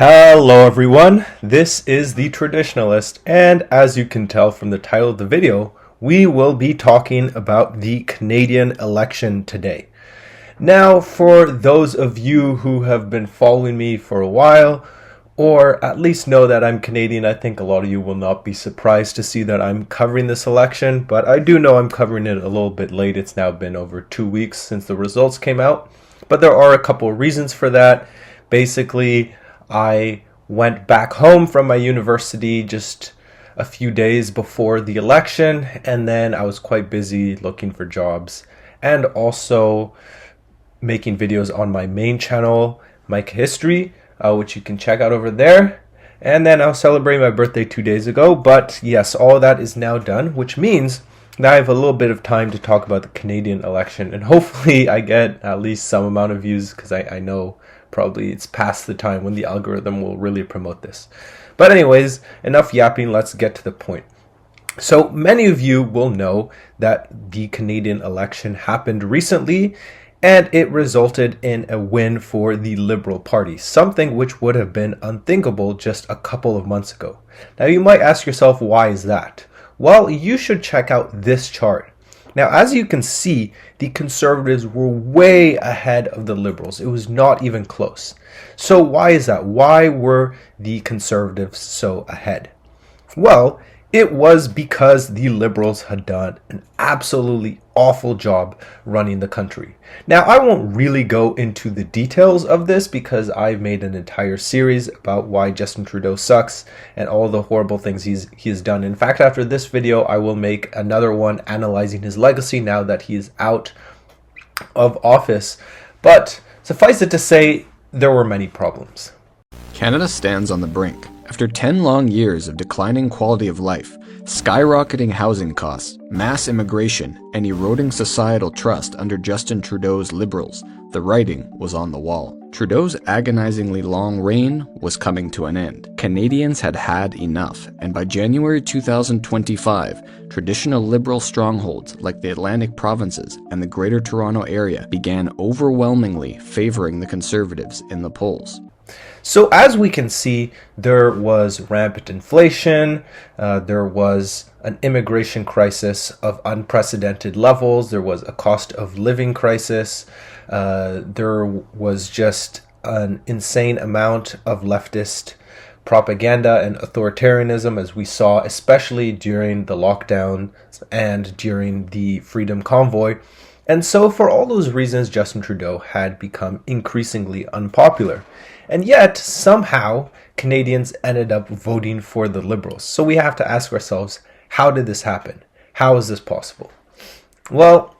Hello everyone, this is The Traditionalist, and as you can tell from the title of the video, we will be talking about the Canadian election today. Now, for those of you who have been following me for a while, or at least know that I'm Canadian, I think a lot of you will not be surprised to see that I'm covering this election, but I do know I'm covering it a little bit late. It's now been over 2 weeks since the results came out, but there are a couple of reasons for that. Basically, I went back home from my university just a few days before the election, and then I was quite busy looking for jobs and also making videos on my main channel, Mike History, which you can check out over there. And then I was celebrating my birthday 2 days ago, but yes, all that is now done, which means that I have a little bit of time to talk about the Canadian election, and hopefully I get at least some amount of views, because I know probably it's past the time when the algorithm will really promote this. But anyways, enough yapping, let's get to the point. So many of you will know that the Canadian election happened recently, and it resulted in a win for the Liberal Party, something which would have been unthinkable just a couple of months ago. Now you might ask yourself, why is that? Well, you should check out this chart. Now, as you can see, the Conservatives were way ahead of the Liberals. It was not even close. So why is that? Why were the Conservatives so ahead? Well, it was because the Liberals had done an absolutely awful job running the country. Now, I won't really go into the details of this because I've made an entire series about why Justin Trudeau sucks and all the horrible things he has done. In fact, after this video, I will make another one analyzing his legacy now that he is out of office. But suffice it to say, there were many problems. Canada stands on the brink. After 10 long years of declining quality of life, skyrocketing housing costs, mass immigration, and eroding societal trust under Justin Trudeau's Liberals, the writing was on the wall. Trudeau's agonizingly long reign was coming to an end. Canadians had had enough, and by January 2025, traditional Liberal strongholds like the Atlantic provinces and the Greater Toronto Area began overwhelmingly favoring the Conservatives in the polls. So as we can see, there was rampant inflation, there was an immigration crisis of unprecedented levels, there was a cost of living crisis, there was just an insane amount of leftist propaganda and authoritarianism, as we saw especially during the lockdown and during the Freedom Convoy. And so for all those reasons, Justin Trudeau had become increasingly unpopular. And yet, somehow, Canadians ended up voting for the Liberals. So we have to ask ourselves, how did this happen? How is this possible? Well,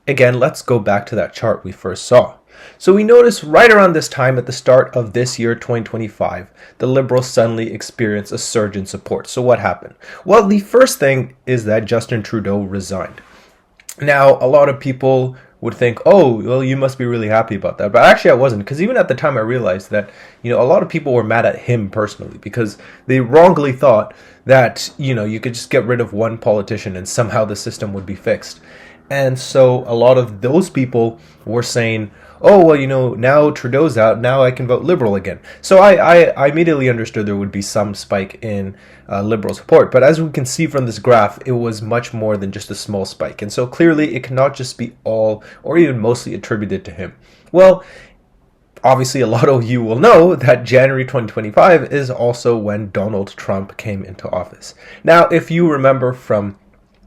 again, let's go back to that chart we first saw. So we notice right around this time at the start of this year, 2025, the Liberals suddenly experienced a surge in support. So what happened? Well, the first thing is that Justin Trudeau resigned. Now, a lot of people would think, oh, well, you must be really happy about that. But actually, I wasn't, because even at the time I realized that, a lot of people were mad at him personally because they wrongly thought that, you could just get rid of one politician and somehow the system would be fixed. And so a lot of those people were saying, oh, well, now Trudeau's out, now I can vote Liberal again. So I immediately understood there would be some spike in Liberal support. But as we can see from this graph, it was much more than just a small spike. And so clearly it cannot just be all or even mostly attributed to him. Well, obviously a lot of you will know that January 2025 is also when Donald Trump came into office. Now, if you remember from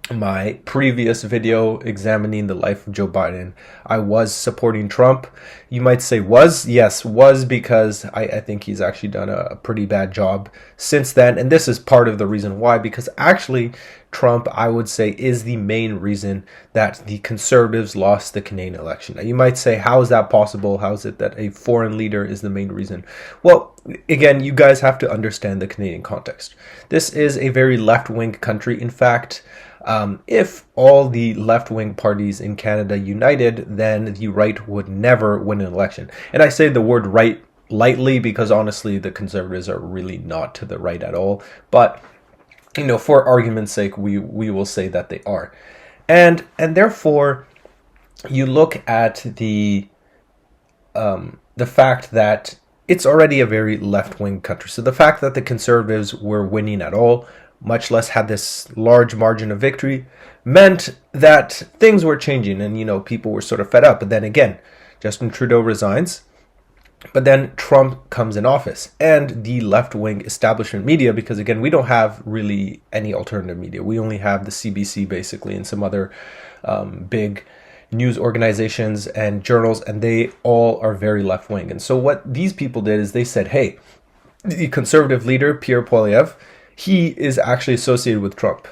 my previous video examining the life of Joe Biden, I was supporting Trump. You might say was. Yes, was, because I think he's actually done a pretty bad job since then. And this is part of the reason why, because actually Trump, I would say, is the main reason that the Conservatives lost the Canadian election. Now, you might say, how is that possible? How is it that a foreign leader is the main reason? Well, again, you guys have to understand the Canadian context. This is a very left-wing country. In fact, if all the left-wing parties in Canada united, then the right would never win an election. And I say the word right lightly because honestly, the Conservatives are really not to the right at all. But, for argument's sake, we will say that they are. And therefore, you look at the fact that it's already a very left-wing country. So the fact that the conservatives were winning at all, much less had this large margin of victory, meant that things were changing and, people were sort of fed up. But then again, Justin Trudeau resigns, but then Trump comes in office, and the left-wing establishment media, because again, we don't have really any alternative media. We only have the CBC basically and some other big news organizations and journals, and they all are very left-wing. And so what these people did is they said, hey, the conservative leader, Pierre Poilievre, he is actually associated with Trump.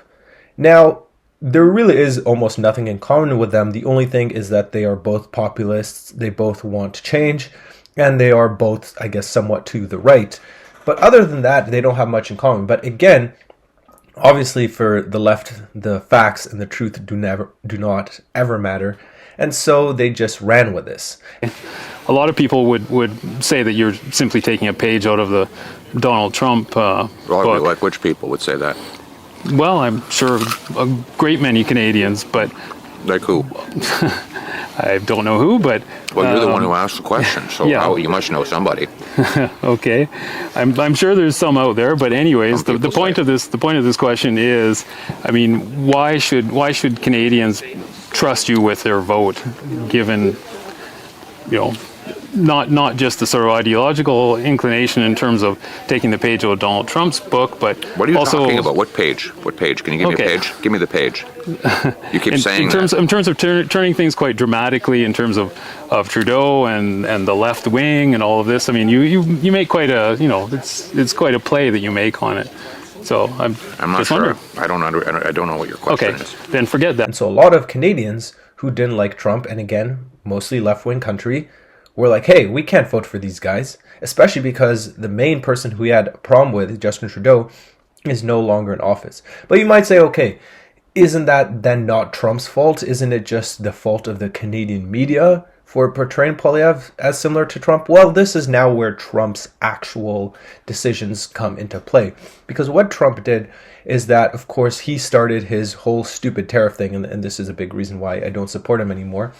Now, there really is almost nothing in common with them. The only thing is that they are both populists, they both want change, and they are both, I guess, somewhat to the right. But other than that, they don't have much in common. But again, obviously for the left, the facts and the truth do not ever matter. And so they just ran with this. A lot of people would say that you're simply taking a page out of the Donald Trump book. Like which people would say that? Well, I'm sure a great many Canadians, but... Like who? I don't know who, but... Well, you're the one who asked the question, so yeah. You must know somebody. Okay, I'm sure there's some out there, but anyways, the point of this question is, I mean, why should Canadians trust you with their vote, given, not just the sort of ideological inclination in terms of taking the page out of Donald Trump's book, but what are you also talking about? What page? What page? Can you give me a page? Give me the page. You keep saying in terms of turning things quite dramatically in terms of Trudeau and the left wing and all of this. I mean, you make quite a it's quite a play that you make on it. So I'm not sure. I don't know what your question is. Then forget that. And so a lot of Canadians who didn't like Trump, and again, mostly left-wing country, were like, hey, we can't vote for these guys, especially because the main person who we had a problem with, Justin Trudeau, is no longer in office. But you might say, okay, isn't that then not Trump's fault? Isn't it just the fault of the Canadian media for portraying Poilievre as similar to Trump? Well, this is now where Trump's actual decisions come into play. Because what Trump did is that, of course, he started his whole stupid tariff thing, and this is a big reason why I don't support him anymore.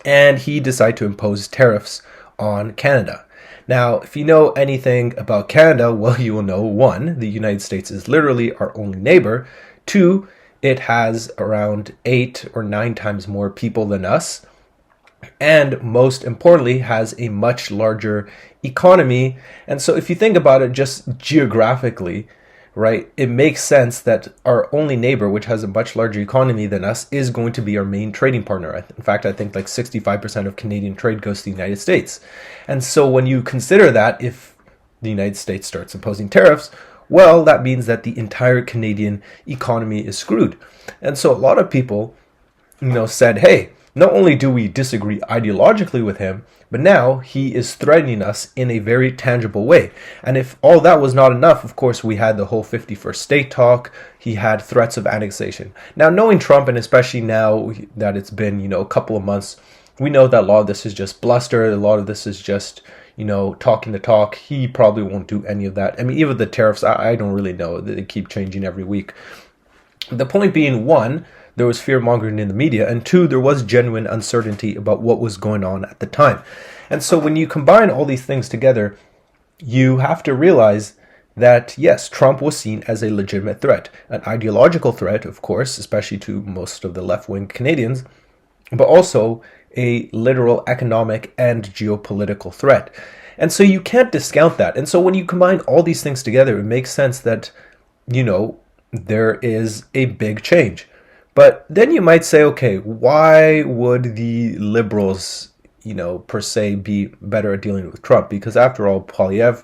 And he decided to impose tariffs on Canada. Now, if you know anything about Canada, well, you will know, 1, the United States is literally our only neighbor. 2, it has around 8 or 9 times more people than us. And most importantly, has a much larger economy. And so if you think about it just geographically, right, it makes sense that our only neighbor, which has a much larger economy than us, is going to be our main trading partner. In fact, I think like 65% of Canadian trade goes to the United States. And so when you consider that, if the United States starts imposing tariffs, well, that means that the entire Canadian economy is screwed. And so a lot of people, said, hey, not only do we disagree ideologically with him, but now he is threatening us in a very tangible way. And if all that was not enough, of course, we had the whole 51st state talk. He had threats of annexation. Now, knowing Trump, and especially now that it's been, a couple of months, we know that a lot of this is just bluster. A lot of this is just, talking the talk. He probably won't do any of that. I mean, even the tariffs, I don't really know. They keep changing every week. The point being, 1, there was fear-mongering in the media, and 2, there was genuine uncertainty about what was going on at the time. And so when you combine all these things together, you have to realize that, yes, Trump was seen as a legitimate threat, an ideological threat, of course, especially to most of the left-wing Canadians, but also a literal economic and geopolitical threat. And so you can't discount that. And so when you combine all these things together, it makes sense that, there is a big change. But then you might say, okay, why would the Liberals, per se, be better at dealing with Trump? Because after all, Poilievre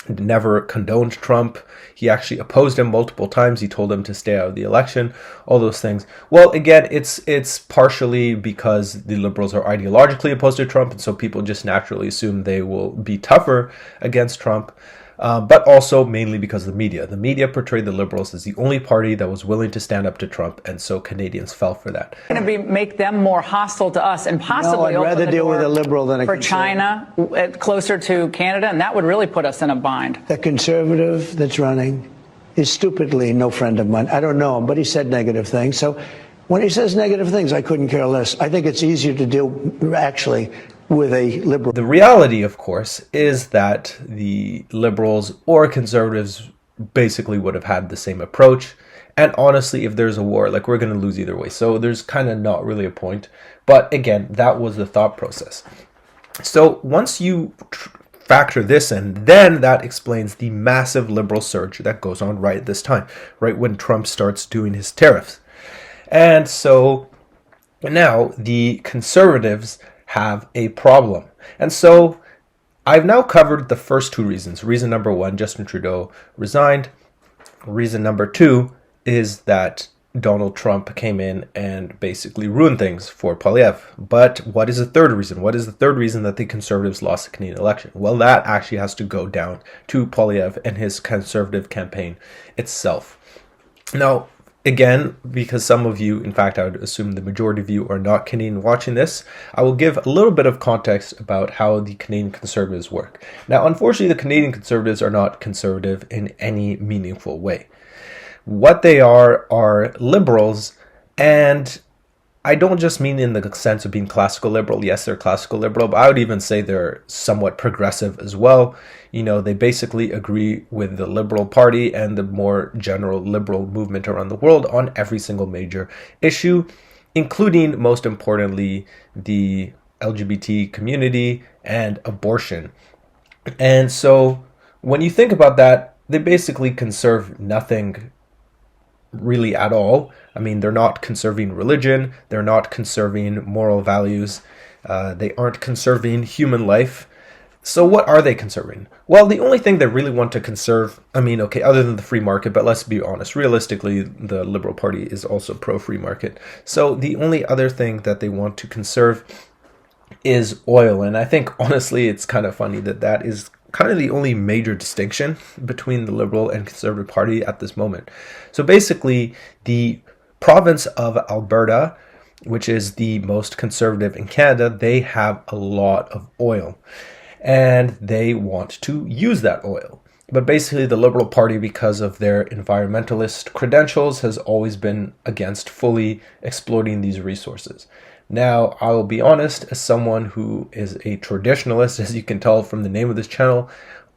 never condoned Trump. He actually opposed him multiple times. He told him to stay out of the election, all those things. Well, again, it's partially because the Liberals are ideologically opposed to Trump, and so people just naturally assume they will be tougher against Trump. But also mainly because of the media. The media portrayed the Liberals as the only party that was willing to stand up to Trump, and so Canadians fell for that. Going to make them more hostile to us and possibly I'd rather deal with a liberal than a for China closer to Canada, and that would really put us in a bind. The conservative that's running is stupidly no friend of mine. I don't know him, but he said negative things. So when he says negative things, I couldn't care less. I think it's easier to deal, actually, with a liberal. The reality, of course, is that the liberals or conservatives basically would have had the same approach. And honestly, if there's a war, like, we're going to lose either way. So there's kind of not really a point. But again, that was the thought process. So once you factor this in, then that explains the massive liberal surge that goes on right at this time, right when Trump starts doing his tariffs. And so now the conservatives have a problem. And so I've now covered the first two reasons. Reason number one, Justin Trudeau resigned. Reason number two is that Donald Trump came in and basically ruined things for Poilievre. But what is the third reason? What is the third reason that the Conservatives lost the Canadian election? Well, that actually has to go down to Poilievre and his Conservative campaign itself. Now, again, because some of you, in fact, I would assume the majority of you are not Canadian watching this, I will give a little bit of context about how the Canadian Conservatives work. Now, unfortunately, the Canadian Conservatives are not conservative in any meaningful way. What they are liberals, and I don't just mean in the sense of being classical liberal. Yes, they're classical liberal, but I would even say they're somewhat progressive as well. You know, they basically agree with the Liberal Party and the more general liberal movement around the world on every single major issue, including, most importantly, the LGBT community and abortion. And so when you think about that, they basically conserve nothing really at all. I mean, they're not conserving religion, they're not conserving moral values, they aren't conserving human life. So what are they conserving? Well, the only thing they really want to conserve, I mean, okay, other than the free market, but let's be honest, realistically, the Liberal Party is also pro-free market. So the only other thing that they want to conserve is oil. And I think, honestly, it's kind of funny that that is kind of the only major distinction between the Liberal and Conservative Party at this moment. So basically, the province of Alberta, which is the most conservative in Canada, they have a lot of oil and they want to use that oil. But basically, the Liberal Party, because of their environmentalist credentials, has always been against fully exploiting these resources. Now, I will be honest, as someone who is a traditionalist, as you can tell from the name of this channel,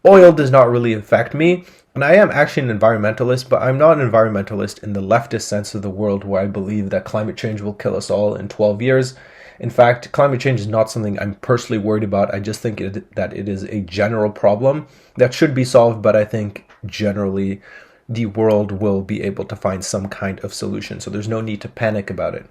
oil does not really affect me. And I am actually an environmentalist, but I'm not an environmentalist in the leftist sense of the world where I believe that climate change will kill us all in 12 years. In fact, climate change is not something I'm personally worried about. I just think that it is a general problem that should be solved, but I think generally the world will be able to find some kind of solution. So there's no need to panic about it.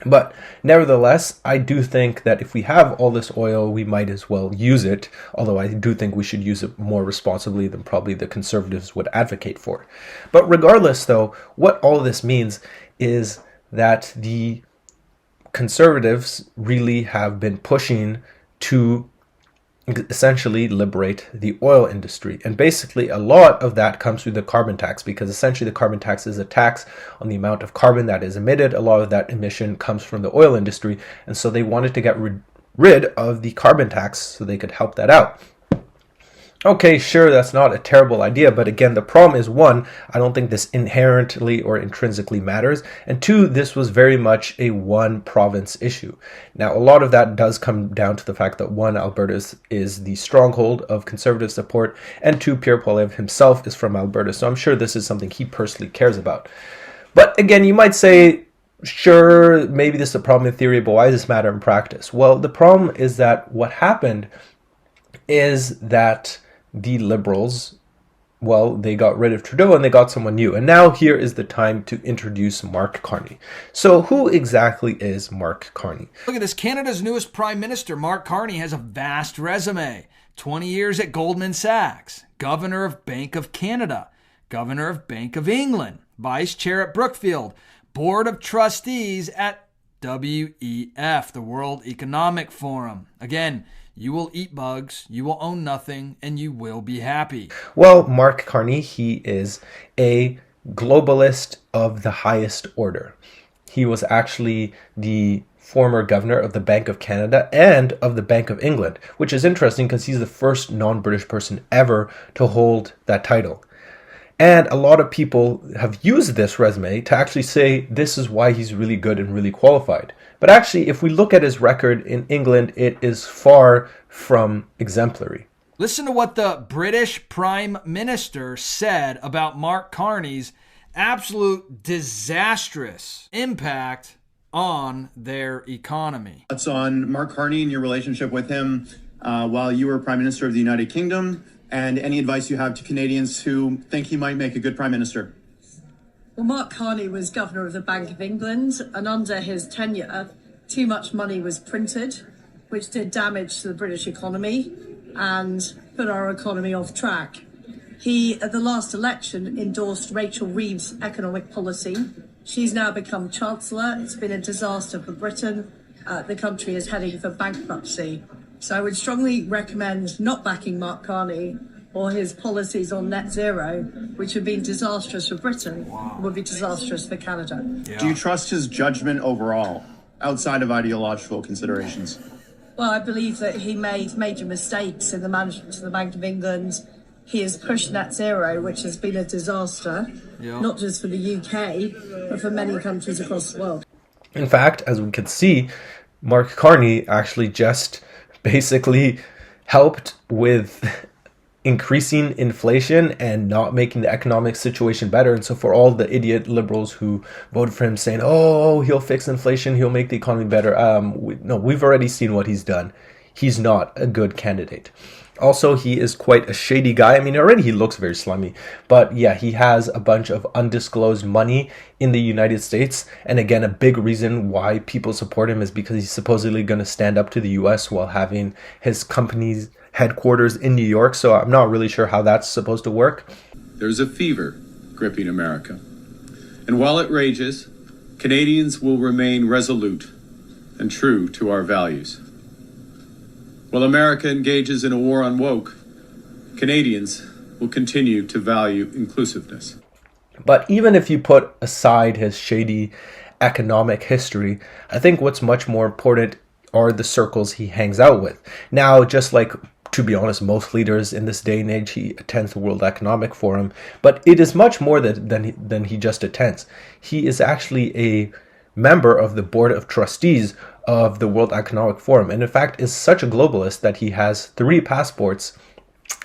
But nevertheless, I do think that if we have all this oil, we might as well use it, although I do think we should use it more responsibly than probably the Conservatives would advocate for. But regardless, though, what all of this means is that the Conservatives really have been pushing to essentially liberate the oil industry. And basically a lot of that comes through the carbon tax, because essentially the carbon tax is a tax on the amount of carbon that is emitted. A lot of that emission comes from the oil industry, and so they wanted to get rid of the carbon tax so they could help that out. Okay, sure, that's not a terrible idea, but again, the problem is, one, I don't think this inherently or intrinsically matters, and two, this was very much a one province issue. Now, a lot of that does come down to the fact that, one, Alberta is the stronghold of Conservative support, and two, Pierre Poilievre himself is from Alberta, so I'm sure this is something he personally cares about. But again, you might say, sure, maybe this is a problem in theory, but why does this matter in practice? Well, the problem is that what happened is that the Liberals, well, they got rid of Trudeau and they got someone new. And now here is the time to introduce Mark Carney. So who exactly is Mark Carney? Look at this. Canada's newest Prime Minister, Mark Carney, has a vast resume. 20 years at Goldman Sachs, Governor of Bank of Canada, Governor of Bank of England, Vice Chair at Brookfield, Board of Trustees at WEF, the World Economic Forum. Again, you will eat bugs, you will own nothing, and you will be happy. Well, Mark Carney, he is a globalist of the highest order. He was actually the former governor of the Bank of Canada and of the Bank of England, which is interesting because he's the first non-British person ever to hold that title. And a lot of people have used this resume to actually say this is why he's really good and really qualified. But actually, if we look at his record in England, it is far from exemplary. Listen to what the British Prime Minister said about Mark Carney's absolute disastrous impact on their economy. Thoughts on Mark Carney and your relationship with him while you were Prime Minister of the United Kingdom, and any advice you have to Canadians who think he might make a good Prime Minister? Well, Mark Carney was Governor of the Bank of England, and under his tenure, too much money was printed, which did damage to the British economy and put our economy off track. He, at the last election, endorsed Rachel Reeves' economic policy. She's now become Chancellor. It's been a disaster for Britain. The country is heading for bankruptcy. So I would strongly recommend not backing Mark Carney or his policies on net zero, which have been disastrous for Britain, would be disastrous for Canada. Yeah. Do you trust his judgment overall, outside of ideological considerations? Well, I believe that he made major mistakes in the management of the Bank of England. He has pushed net zero, which has been a disaster, not just for the UK, but for many countries across the world. In fact, as we can see, Mark Carney actually just basically helped with increasing inflation and not making the economic situation better. And so for all the idiot liberals who voted for him saying, oh, he'll fix inflation, he'll make the economy better, we've already seen what he's done. He's not a good candidate. Also, he is quite a shady guy. I mean, already he looks very slimy. But yeah, he has a bunch of undisclosed money in the United States. And again, a big reason why people support him is because he's supposedly going to stand up to the US while having his company's headquarters in New York. So I'm not really sure how that's supposed to work. There's a fever gripping America. And while it rages, Canadians will remain resolute and true to our values. While America engages in a war on woke, Canadians will continue to value inclusiveness. But even if you put aside his shady economic history, I think what's much more important are the circles he hangs out with. Now, just like, to be honest, most leaders in this day and age, he attends the World Economic Forum, but it is much more than he just attends. He is actually a member of the board of trustees of the World Economic Forum, and in fact is such a globalist that he has 3 passports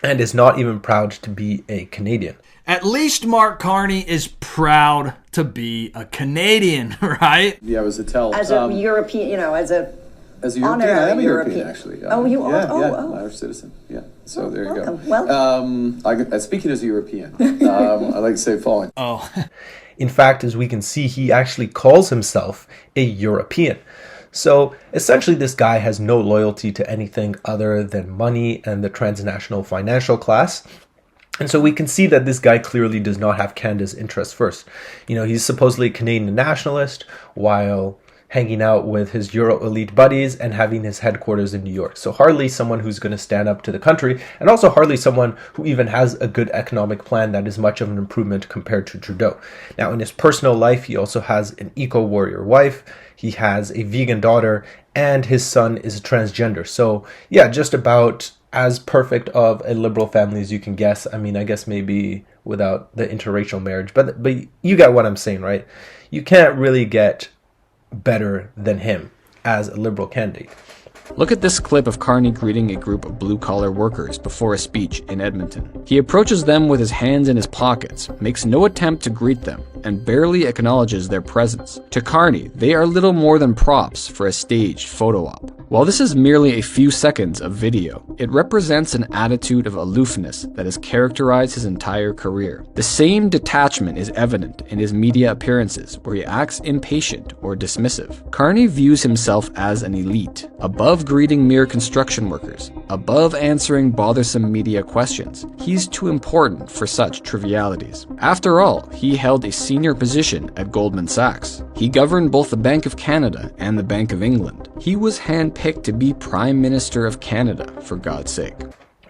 and is not even proud to be a Canadian. At least Mark Carney is proud to be a Canadian, right? Yeah, it was a tell. As a European, as a European, I am a European, actually. You are? I'm an Irish citizen. Yeah, so there you go. Welcome. Speaking as a European, I like to say the following. Oh. In fact, as we can see, he actually calls himself a European. So essentially, this guy has no loyalty to anything other than money and the transnational financial class. And so we can see that this guy clearly does not have Canada's interests first. He's supposedly a Canadian nationalist while hanging out with his Euro elite buddies and having his headquarters in New York. So hardly someone who's going to stand up to the country, and also hardly someone who even has a good economic plan that is much of an improvement compared to Trudeau. Now, in his personal life, he also has an eco-warrior wife, he has a vegan daughter, and his son is a transgender. So yeah, just about as perfect of a liberal family as you can guess. I mean, I guess maybe without the interracial marriage, but you get what I'm saying, right? You can't really get better than him as a liberal candidate. Look at this clip of Carney greeting a group of blue-collar workers before a speech in Edmonton. He approaches them with his hands in his pockets, makes no attempt to greet them, and barely acknowledges their presence. To Carney, they are little more than props for a staged photo op. While this is merely a few seconds of video, it represents an attitude of aloofness that has characterized his entire career. The same detachment is evident in his media appearances, where he acts impatient or dismissive. Carney views himself as an elite, above greeting mere construction workers, above answering bothersome media questions. He's too important for such trivialities. After all, he held a senior position at Goldman Sachs. He governed both the Bank of Canada and the Bank of England. He was handpicked to be Prime Minister of Canada, for God's sake.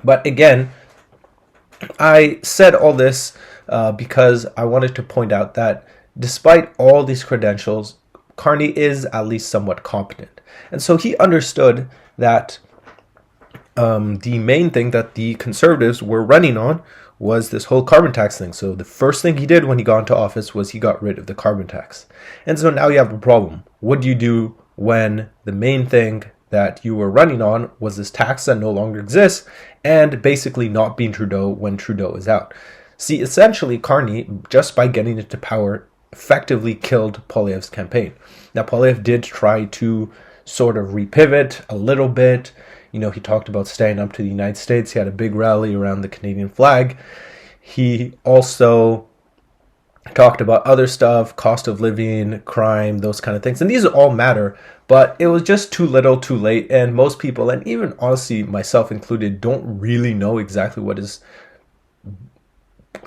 But again, I said all this because I wanted to point out that despite all these credentials, Carney is at least somewhat competent. And so he understood that the main thing that the conservatives were running on was this whole carbon tax thing. So the first thing he did when he got into office was he got rid of the carbon tax. And so now you have a problem. What do you do when the main thing that you were running on was this tax that no longer exists, and basically not being Trudeau when Trudeau is out? See, essentially, Carney, just by getting into power, effectively killed Poilievre's campaign. Now, Poilievre did try to sort of repivot a little bit. You know, he talked about staying up to the United States. He had a big rally around the Canadian flag. He also talked about other stuff, cost of living, crime, those kind of things. And these all matter, but it was just too little, too late. And most people, and even honestly myself included, don't really know exactly what his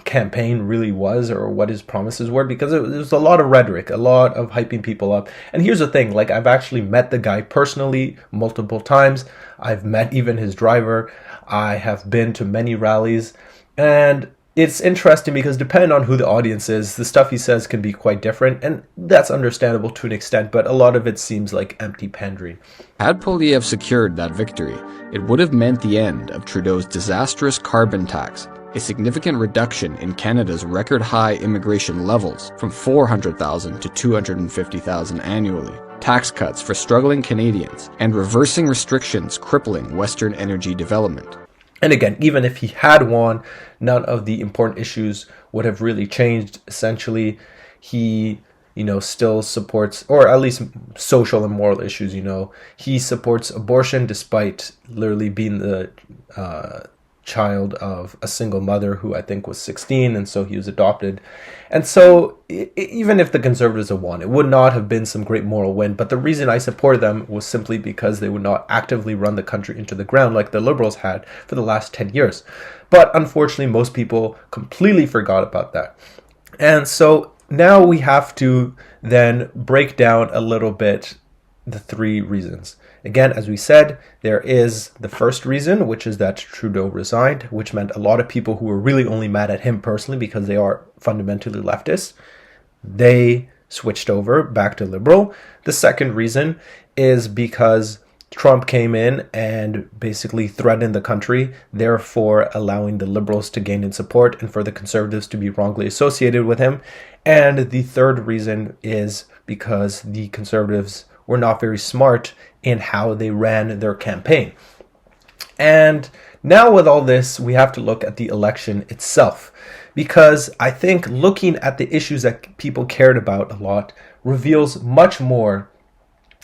campaign really was or what his promises were, because it was a lot of rhetoric, a lot of hyping people up. And here's the thing, like, I've actually met the guy personally multiple times. I've met even his driver. I have been to many rallies, and it's interesting because depending on who the audience is, the stuff he says can be quite different, and that's understandable to an extent, but a lot of it seems like empty pandering. Had Poilievre secured that victory, it would have meant the end of Trudeau's disastrous carbon tax, a significant reduction in Canada's record-high immigration levels from 400,000 to 250,000 annually, tax cuts for struggling Canadians, and reversing restrictions crippling Western energy development. And again, even if he had won, none of the important issues would have really changed. Essentially, he, still supports, or at least social and moral issues, he supports abortion despite literally being the child of a single mother who I think was 16, and so he was adopted. And so even if the Conservatives had won, it would not have been some great moral win. But the reason I supported them was simply because they would not actively run the country into the ground like the Liberals had for the last 10 years. But unfortunately, most people completely forgot about that. And so now we have to then break down a little bit the three reasons. Again, as we said, there is the first reason, which is that Trudeau resigned, which meant a lot of people who were really only mad at him personally because they are fundamentally leftist, they switched over back to Liberal. The second reason is because Trump came in and basically threatened the country, therefore allowing the Liberals to gain in support and for the Conservatives to be wrongly associated with him. And the third reason is because the Conservatives were not very smart in how they ran their campaign. And now with all this, we have to look at the election itself, because I think looking at the issues that people cared about a lot reveals much more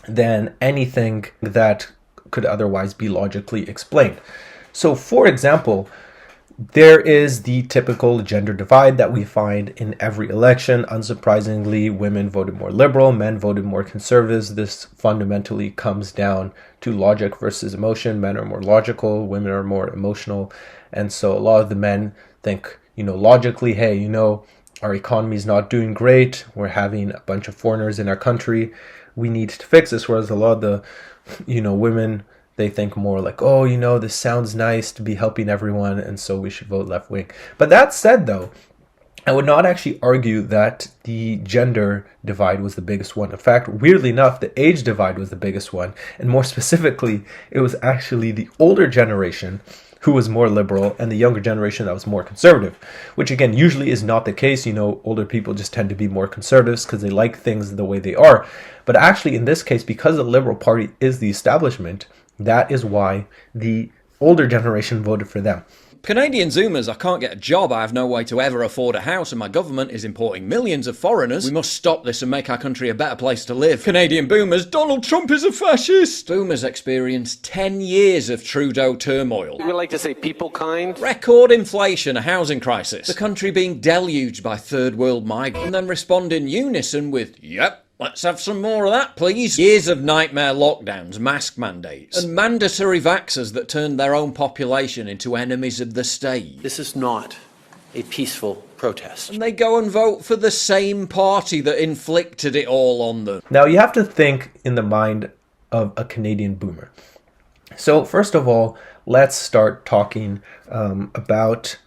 than anything that could otherwise be logically explained. So, for example, there is the typical gender divide that we find in every election. Unsurprisingly, women voted more liberal, men voted more conservatives. This fundamentally comes down to logic versus emotion. Men are more logical, women are more emotional. And so a lot of the men think, logically, hey, our economy is not doing great. We're having a bunch of foreigners in our country. We need to fix this. Whereas a lot of the, women, they think more like, oh, this sounds nice to be helping everyone, and so we should vote left wing. But that said, though, I would not actually argue that the gender divide was the biggest one. In fact, weirdly enough, the age divide was the biggest one. And more specifically, it was actually the older generation who was more liberal and the younger generation that was more conservative, which again, usually is not the case. Older people just tend to be more conservatives because they like things the way they are. But actually, in this case, because the Liberal Party is the establishment, that is why the older generation voted for them. Canadian Zoomers, I can't get a job, I have no way to ever afford a house, and my government is importing millions of foreigners. We must stop this and make our country a better place to live. Canadian Boomers, Donald Trump is a fascist! Boomers experienced 10 years of Trudeau turmoil. We like to say people kind. Record inflation, a housing crisis. The country being deluged by third world migrants, and then respond in unison with, yep. Let's have some more of that, please. Years of nightmare lockdowns, mask mandates, and mandatory vaxxers that turned their own population into enemies of the state. This is not a peaceful protest. And they go and vote for the same party that inflicted it all on them. Now, you have to think in the mind of a Canadian boomer. So, first of all, let's start talking about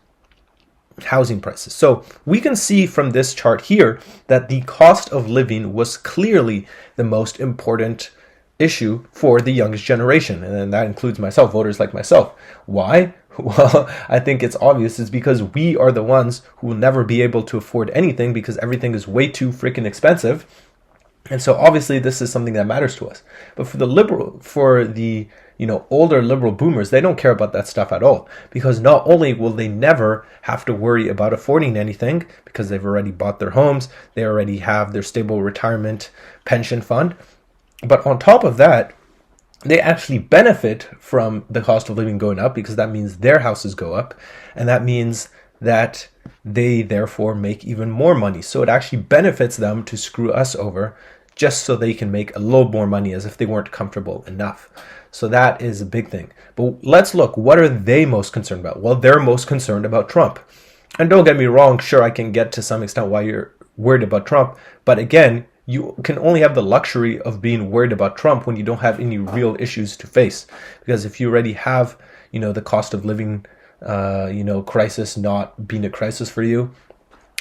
housing prices. So we can see from this chart here that the cost of living was clearly the most important issue for the youngest generation, and that includes myself, voters like myself. Why? Well, I think it's obvious. It's because we are the ones who will never be able to afford anything because everything is way too freaking expensive. And so obviously this is something that matters to us. But for the older liberal boomers, they don't care about that stuff at all, because not only will they never have to worry about affording anything because they've already bought their homes, they already have their stable retirement pension fund, but on top of that, they actually benefit from the cost of living going up, because that means their houses go up, and that means that they therefore make even more money. So it actually benefits them to screw us over just so they can make a little more money, as if they weren't comfortable enough. So that is a big thing. But let's look, what are they most concerned about? Well, they're most concerned about Trump. And don't get me wrong, sure, I can get to some extent why you're worried about Trump, but again, you can only have the luxury of being worried about Trump when you don't have any real issues to face. Because if you already have, the cost of living, crisis not being a crisis for you,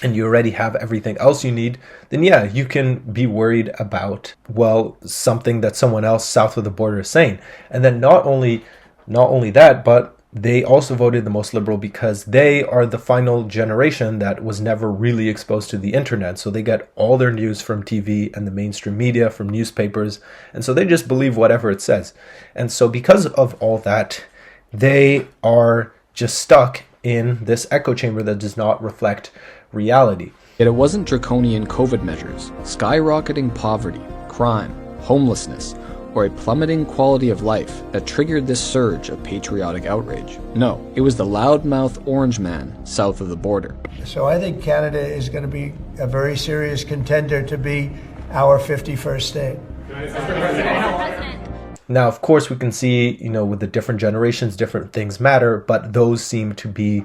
and you already have everything else you need, then yeah, you can be worried about, well, something that someone else south of the border is saying. And then not only that, but they also voted the most liberal because they are the final generation that was never really exposed to the internet. So they get all their news from TV and the mainstream media, from newspapers. And so they just believe whatever it says. And so because of all that, they are just stuck in this echo chamber that does not reflect reality. Yet it wasn't draconian COVID measures, skyrocketing poverty, crime, homelessness, or a plummeting quality of life that triggered this surge of patriotic outrage. No, it was the loudmouth orange man south of the border. So I think Canada is going to be a very serious contender to be our 51st state. Now, of course, we can see, with the different generations, different things matter, but those seem to be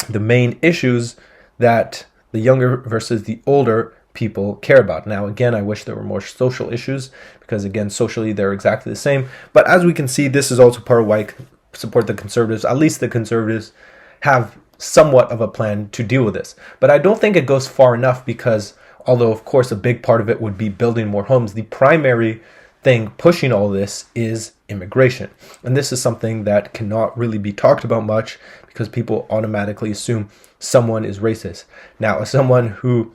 the main issues that the younger versus the older people care about. Now, again, I wish there were more social issues, because again, socially, they're exactly the same. But as we can see, this is also part of why I support the Conservatives. At least the Conservatives have somewhat of a plan to deal with this. But I don't think it goes far enough, because although, of course, a big part of it would be building more homes, the primary thing pushing all this is immigration. And this is something that cannot really be talked about much, because people automatically assume someone is racist. Now, as someone who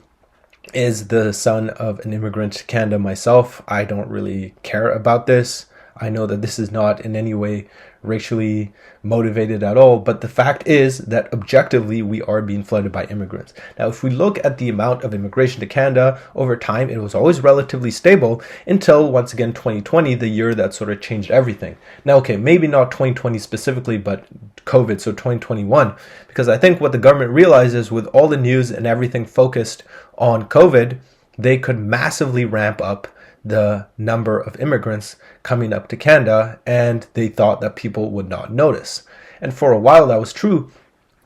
is the son of an immigrant to Canada myself, I don't really care about this. I know that this is not in any way racially motivated at all, but the fact is that objectively we are being flooded by immigrants. Now, if we look at the amount of immigration to Canada over time, it was always relatively stable until, once again, 2020, the year that sort of changed everything. Now, okay, maybe not 2020 specifically, but COVID, so 2021, because I think what the government realizes, with all the news and everything focused on COVID, they could massively ramp up the number of immigrants coming up to Canada, and they thought that people would not notice. And for a while that was true,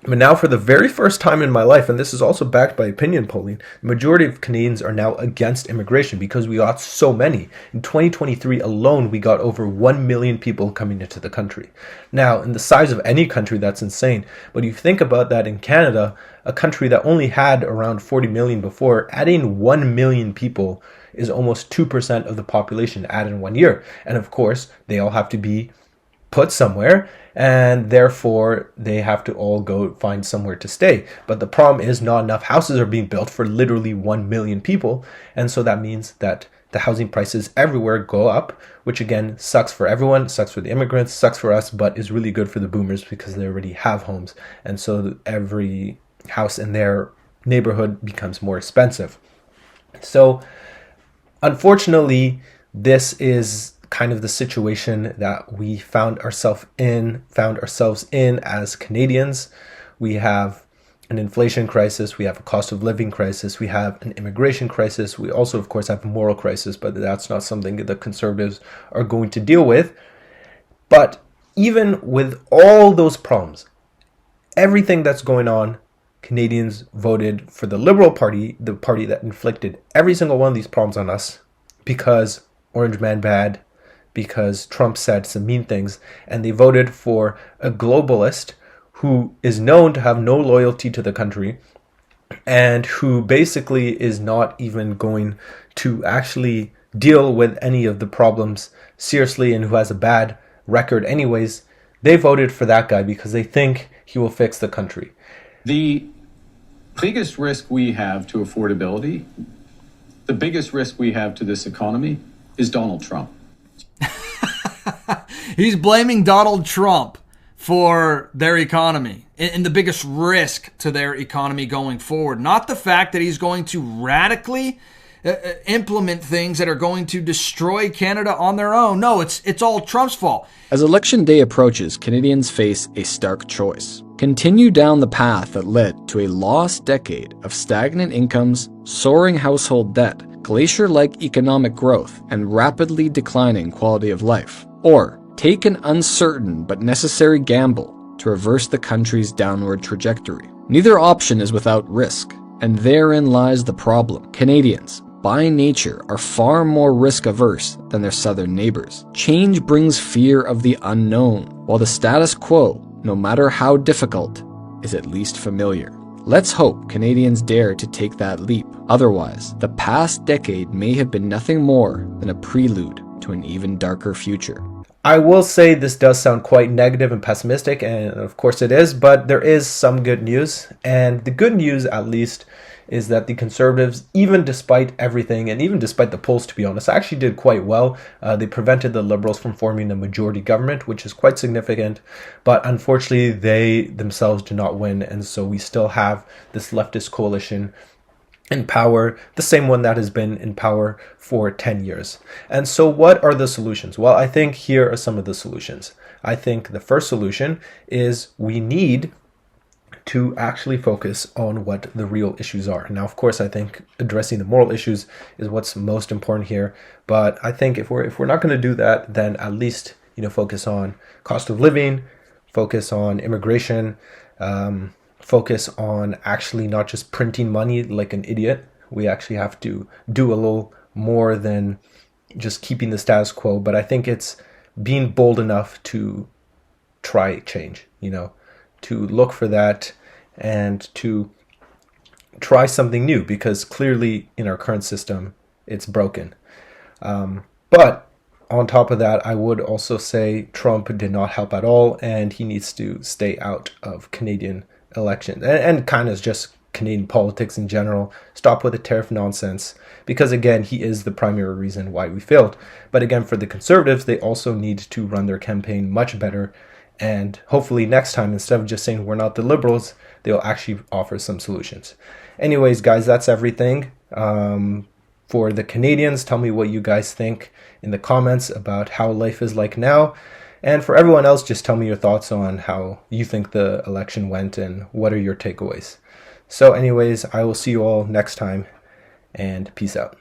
but now for the very first time in my life, and this is also backed by opinion polling, the majority of Canadians are now against immigration because we got so many. In 2023 alone, we got over 1 million people coming into the country. Now, in the size of any country, that's insane. But if you think about that in Canada, a country that only had around 40 million before, adding 1 million people is almost 2% of the population added in 1 year. And of course, they all have to be put somewhere, and therefore they have to all go find somewhere to stay. But the problem is not enough houses are being built for literally 1 million people. And so that means that the housing prices everywhere go up, which again sucks for everyone, sucks for the immigrants, sucks for us, but is really good for the boomers because they already have homes. And so every house in their neighborhood becomes more expensive. So unfortunately, this is kind of the situation that we found ourselves in as Canadians. We have an inflation crisis, we have a cost of living crisis, we have an immigration crisis, we also of course have a moral crisis, but that's not something that the Conservatives are going to deal with. But even with all those problems, everything that's going on, Canadians voted for the Liberal Party, the party that inflicted every single one of these problems on us, because Orange Man bad, because Trump said some mean things, and they voted for a globalist who is known to have no loyalty to the country, and who basically is not even going to actually deal with any of the problems seriously and who has a bad record anyways, they voted for that guy because they think he will fix the country. The biggest risk we have to affordability, the biggest risk we have to this economy is Donald Trump. He's blaming Donald Trump for their economy and the biggest risk to their economy going forward. Not the fact that he's going to radically implement things that are going to destroy Canada on their own. No, it's all Trump's fault. As election day approaches, Canadians face a stark choice. Continue down the path that led to a lost decade of stagnant incomes, soaring household debt, glacier-like economic growth, and rapidly declining quality of life. Or take an uncertain but necessary gamble to reverse the country's downward trajectory. Neither option is without risk, and therein lies the problem. Canadians, by nature, are far more risk-averse than their southern neighbors. Change brings fear of the unknown, while the status quo, no matter how difficult, is at least familiar. Let's hope Canadians dare to take that leap. Otherwise, the past decade may have been nothing more than a prelude to an even darker future. I will say this does sound quite negative and pessimistic, and of course it is, but there is some good news. And the good news, at least, is that the Conservatives, even despite everything, and even despite the polls, to be honest, actually did quite well. They prevented the Liberals from forming a majority government, which is quite significant. But unfortunately, they themselves do not win, and so we still have this leftist coalition in power, the same one that has been in power for 10 years. And so what are the solutions? Well, I think here are some of the solutions. I think the first solution is we need to actually focus on what the real issues are. Now, of course, I think addressing the moral issues is what's most important here. But I think if we're not going to do that, then at least, focus on cost of living, focus on immigration, focus on actually not just printing money like an idiot. We actually have to do a little more than just keeping the status quo. But I think it's being bold enough to try change, to look for that and to try something new, because clearly in our current system, it's broken. But on top of that, I would also say Trump did not help at all, and he needs to stay out of Canadian elections and kind of just Canadian politics in general. Stop with the tariff nonsense, because again, he is the primary reason why we failed. But again, for the Conservatives, they also need to run their campaign much better, and hopefully next time, instead of just saying we're not the Liberals, they'll actually offer some solutions. Anyways, guys, that's everything. For the Canadians, tell me what you guys think in the comments about how life is like now. And for everyone else, just tell me your thoughts on how you think the election went and what are your takeaways. So anyways, I will see you all next time, and peace out.